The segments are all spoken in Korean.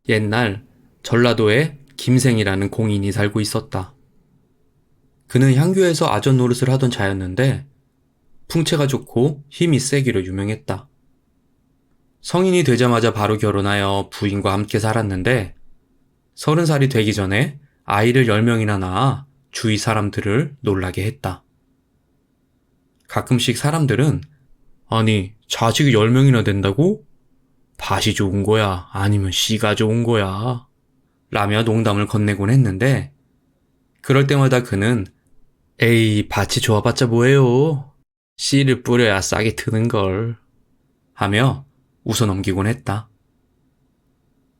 옛날 전라도에 김생이라는 공인이 살고 있었다. 그는 향교에서 아전 노릇을 하던 자였는데 풍채가 좋고 힘이 세기로 유명했다. 성인이 되자마자 바로 결혼하여 부인과 함께 살았는데 30살이 되기 전에 아이를 10명이나 낳아 주위 사람들을 놀라게 했다. 가끔씩 사람들은 아니 자식이 10명이나 된다고? 밭이 좋은 거야? 아니면 씨가 좋은 거야? 라며 농담을 건네곤 했는데 그럴 때마다 그는 에이 밭이 좋아봤자 뭐예요? 씨를 뿌려야 싹이 트는걸 하며 웃어넘기곤 했다.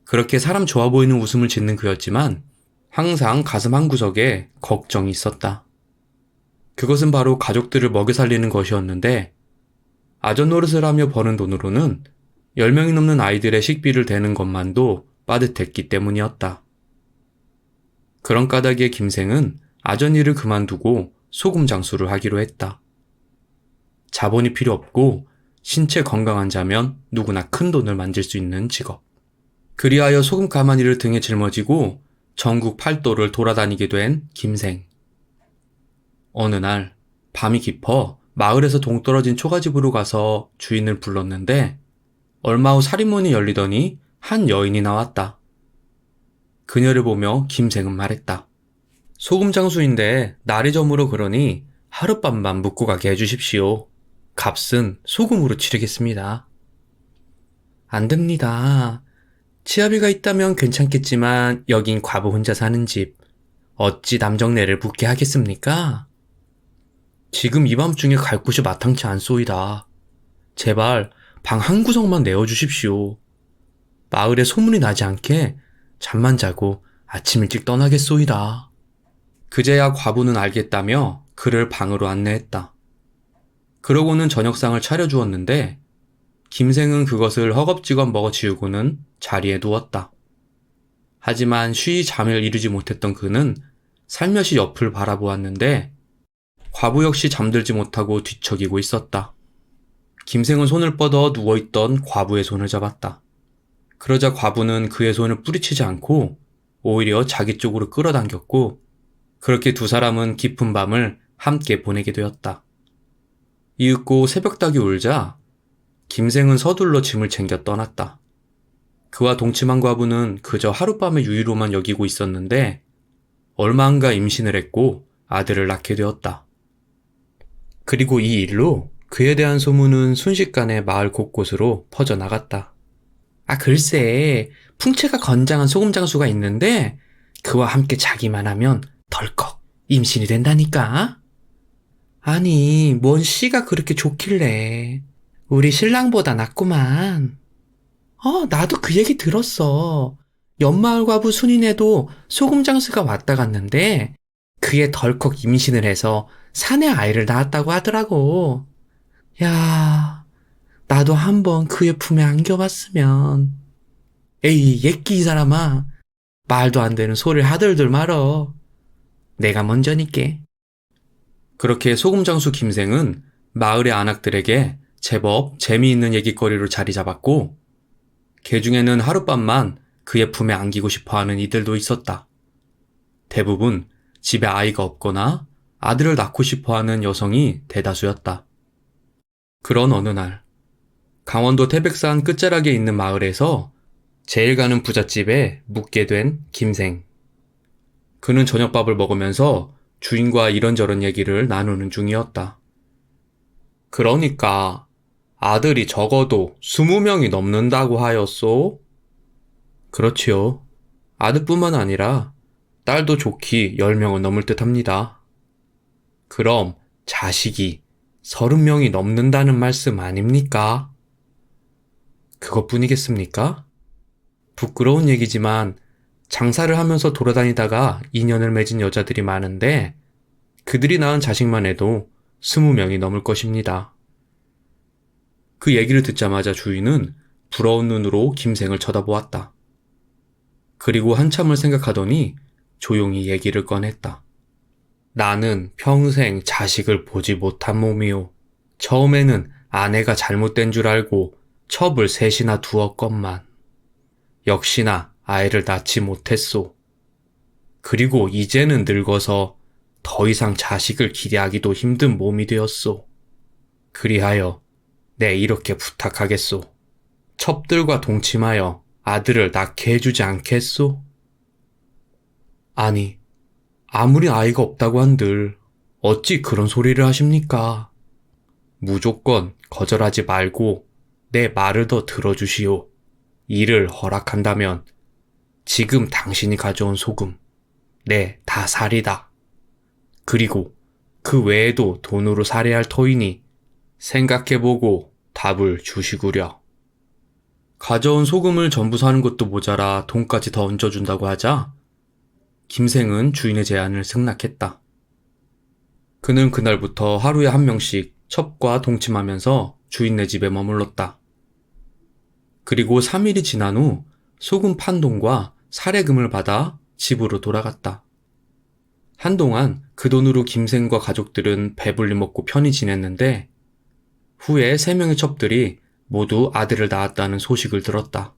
그렇게 사람 좋아 보이는 웃음을 짓는 그였지만 항상 가슴 한구석에 걱정이 있었다. 그것은 바로 가족들을 먹여 살리는 것이었는데 아전 노릇을 하며 버는 돈으로는 10명이 넘는 아이들의 식비를 대는 것만도 빠듯했기 때문이었다. 그런 까닭에 김생은 아전 일을 그만두고 소금 장수를 하기로 했다. 자본이 필요 없고 신체 건강한 자면 누구나 큰 돈을 만질 수 있는 직업. 그리하여 소금 가마니를 등에 짊어지고 전국 팔도를 돌아다니게 된 김생. 어느 날 밤이 깊어 마을에서 동떨어진 초가집으로 가서 주인을 불렀는데 얼마 후 살인문이 열리더니 한 여인이 나왔다. 그녀를 보며 김생은 말했다. 소금 장수인데 날이 저물어 그러니 하룻밤만 묵고 가게 해주십시오. 값은 소금으로 치르겠습니다. 안 됩니다. 치아비가 있다면 괜찮겠지만 여긴 과부 혼자 사는 집. 어찌 남정네를 묵게 하겠습니까? 지금 이 밤중에 갈 곳이 마땅치 않소이다. 제발 방 한 구석만 내어주십시오. 마을에 소문이 나지 않게 잠만 자고 아침 일찍 떠나겠소이다. 그제야 과부는 알겠다며 그를 방으로 안내했다. 그러고는 저녁상을 차려주었는데 김생은 그것을 허겁지겁 먹어치우고는 자리에 누웠다. 하지만 쉬이 잠을 이루지 못했던 그는 살며시 옆을 바라보았는데 과부 역시 잠들지 못하고 뒤척이고 있었다. 김생은 손을 뻗어 누워있던 과부의 손을 잡았다. 그러자 과부는 그의 손을 뿌리치지 않고 오히려 자기 쪽으로 끌어당겼고 그렇게 두 사람은 깊은 밤을 함께 보내게 되었다. 이윽고 새벽닭이 울자 김생은 서둘러 짐을 챙겨 떠났다. 그와 동침한 과부는 그저 하룻밤의 유유로만 여기고 있었는데 얼마 안가 임신을 했고 아들을 낳게 되었다. 그리고 이 일로 그에 대한 소문은 순식간에 마을 곳곳으로 퍼져나갔다. 아 글쎄 풍채가 건장한 소금 장수가 있는데 그와 함께 자기만 하면 덜컥 임신이 된다니까? 아니 뭔 씨가 그렇게 좋길래 우리 신랑보다 낫구만. 나도 그 얘기 들었어. 옆마을 과부 순이네도 소금 장수가 왔다 갔는데 그에 덜컥 임신을 해서 사내 아이를 낳았다고 하더라고. 야, 나도 한번 그의 품에 안겨봤으면. 에이, 예끼 이 사람아. 말도 안 되는 소리를 하들들 말어. 내가 먼저니께. 그렇게 소금장수 김생은 마을의 안악들에게 제법 재미있는 얘기거리로 자리 잡았고 개 중에는 하룻밤만 그의 품에 안기고 싶어하는 이들도 있었다. 대부분 집에 아이가 없거나 아들을 낳고 싶어하는 여성이 대다수였다. 그런 어느 날 강원도 태백산 끝자락에 있는 마을에서 제일 가는 부잣집에 묵게 된 김생. 그는 저녁밥을 먹으면서 주인과 이런저런 얘기를 나누는 중이었다. 그러니까 아들이 적어도 20명이 넘는다고 하였소? 그렇지요. 아들뿐만 아니라 딸도 좋기 10명은 넘을 듯 합니다. 그럼 자식이 30명이 넘는다는 말씀 아닙니까? 그것뿐이겠습니까? 부끄러운 얘기지만 장사를 하면서 돌아다니다가 인연을 맺은 여자들이 많은데 그들이 낳은 자식만 해도 20명이 넘을 것입니다. 그 얘기를 듣자마자 주인은 부러운 눈으로 김생을 쳐다보았다. 그리고 한참을 생각하더니 조용히 얘기를 꺼냈다. 나는 평생 자식을 보지 못한 몸이오. 처음에는 아내가 잘못된 줄 알고 첩을 셋이나 두었건만. 역시나 아이를 낳지 못했소. 그리고 이제는 늙어서 더 이상 자식을 기대하기도 힘든 몸이 되었소. 그리하여 내 이렇게 부탁하겠소. 첩들과 동침하여 아들을 낳게 해주지 않겠소? 아니, 아무리 아이가 없다고 한들 어찌 그런 소리를 하십니까? 무조건 거절하지 말고 내 말을 더 들어주시오. 이를 허락한다면 지금 당신이 가져온 소금, 다 살이다. 그리고 그 외에도 돈으로 살해야 할 터이니 생각해보고 답을 주시구려. 가져온 소금을 전부 사는 것도 모자라 돈까지 더 얹어준다고 하자 김생은 주인의 제안을 승낙했다. 그는 그날부터 하루에 한 명씩 첩과 동침하면서 주인네 집에 머물렀다. 그리고 3일이 지난 후 소금 판 돈과 살해금을 받아 집으로 돌아갔다. 한동안 그 돈으로 김생과 가족들은 배불리 먹고 편히 지냈는데 후에 3명의 첩들이 모두 아들을 낳았다는 소식을 들었다.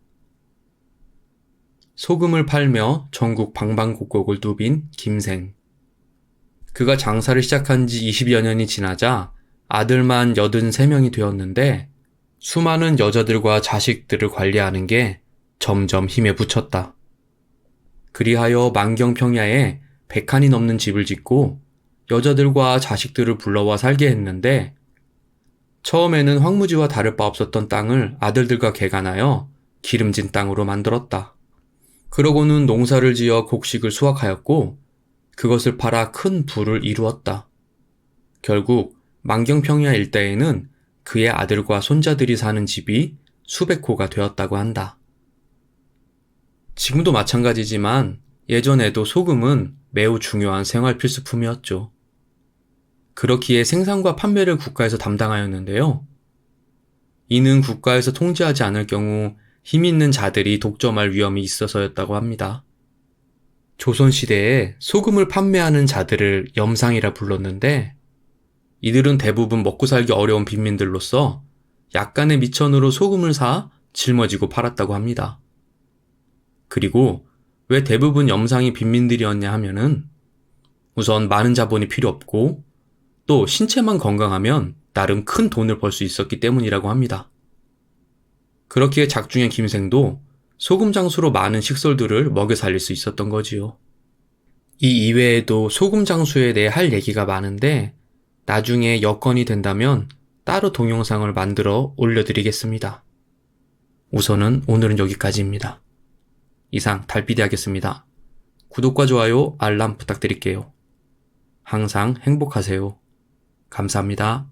소금을 팔며 전국 방방곡곡을 누빈 김생. 그가 장사를 시작한 지 20여 년이 지나자 아들만 83명이 되었는데 수많은 여자들과 자식들을 관리하는 게 점점 힘에 부쳤다. 그리하여 만경평야에 100칸이 넘는 집을 짓고 여자들과 자식들을 불러와 살게 했는데 처음에는 황무지와 다를 바 없었던 땅을 아들들과 개간하여 기름진 땅으로 만들었다. 그러고는 농사를 지어 곡식을 수확하였고 그것을 팔아 큰 부를 이루었다. 결국 만경평야 일대에는 그의 아들과 손자들이 사는 집이 수백 호가 되었다고 한다. 지금도 마찬가지지만 예전에도 소금은 매우 중요한 생활 필수품이었죠. 그렇기에 생산과 판매를 국가에서 담당하였는데요. 이는 국가에서 통제하지 않을 경우 힘 있는 자들이 독점할 위험이 있어서였다고 합니다. 조선시대에 소금을 판매하는 자들을 염상이라 불렀는데 이들은 대부분 먹고 살기 어려운 빈민들로서 약간의 미천으로 소금을 사 짊어지고 팔았다고 합니다. 그리고 왜 대부분 염상이 빈민들이었냐 하면은 우선 많은 자본이 필요 없고 또 신체만 건강하면 나름 큰 돈을 벌 수 있었기 때문이라고 합니다. 그렇기에 작중의 김생도 소금 장수로 많은 식솔들을 먹여 살릴 수 있었던 거지요. 이 이외에도 소금 장수에 대해 할 얘기가 많은데 나중에 여건이 된다면 따로 동영상을 만들어 올려드리겠습니다. 우선은 오늘은 여기까지입니다. 이상 달피디 하겠습니다. 구독과 좋아요, 알람 부탁드릴게요. 항상 행복하세요. 감사합니다.